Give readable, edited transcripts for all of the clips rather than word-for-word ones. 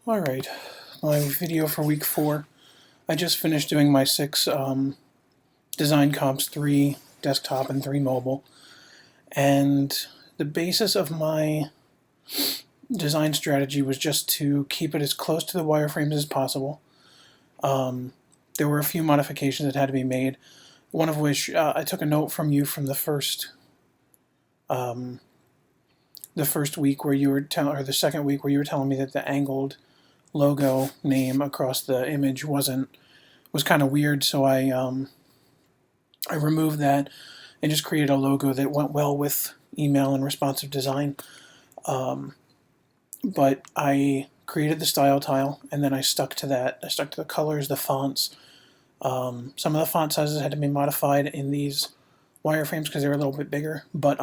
Alright, my video for week 4. I just finished doing my 6 design comps, 3 desktop and 3 mobile. And the basis of my design strategy was just to keep it as close to the wireframes as possible. There were a few modifications that had to be made, one of which I took a note from you from the first week where you were or the second week where you were telling me that the angled logo name across the image was kind of weird, so I removed that and just created a logo that went well with email and responsive design. But I created the style tile, and then I stuck to that. I stuck to the colors, the fonts. Some of the font sizes had to be modified in these wireframes because they were a little bit bigger, but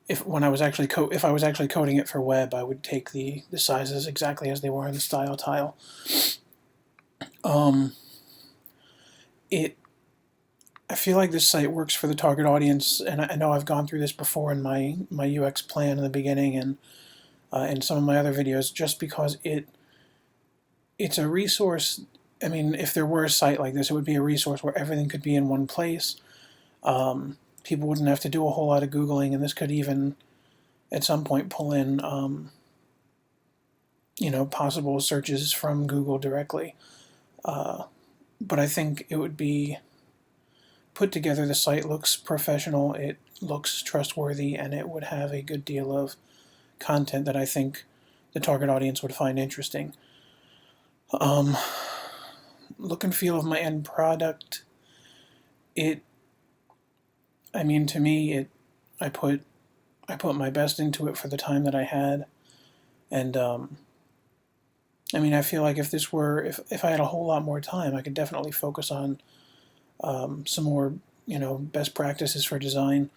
if I was actually coding it for web, I would take the sizes exactly as they were in the style tile. I feel like this site works for the target audience, and I know I've gone through this before in my UX plan in the beginning and in some of my other videos, just because it's a resource. I mean, if there were a site like this, it would be a resource where everything could be in one place. People wouldn't have to do a whole lot of Googling, and this could even, at some point, pull in, possible searches from Google directly. But I think it would be put together. The site looks professional, it looks trustworthy, and it would have a good deal of content that I think the target audience would find interesting. Look and feel of my end product. To me, I put my best into it for the time that I had, and I feel like if I had a whole lot more time, I could definitely focus on some more, best practices for design.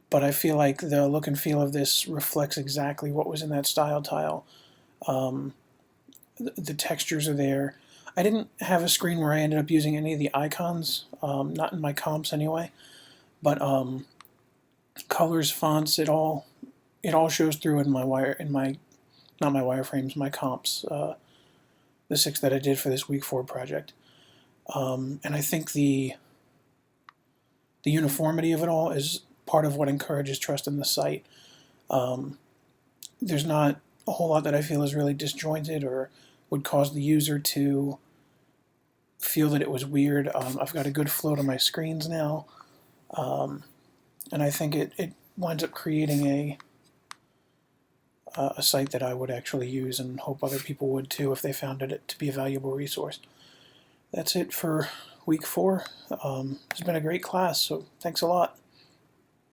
But I feel like the look and feel of this reflects exactly what was in that style tile. The textures are there. I didn't have a screen where I ended up using any of the icons, not in my comps anyway. But colors, fonts, it all shows through in my not my wireframes, my comps, the 6 that I did for this week 4 project. And I think the uniformity of it all is part of what encourages trust in the site. There's not a whole lot that I feel is really disjointed or would cause the user to feel that it was weird. I've got a good flow to my screens now. And I think it winds up creating a site that I would actually use, and hope other people would too if they found it to be a valuable resource. That's it for week 4. It's been a great class, so thanks a lot.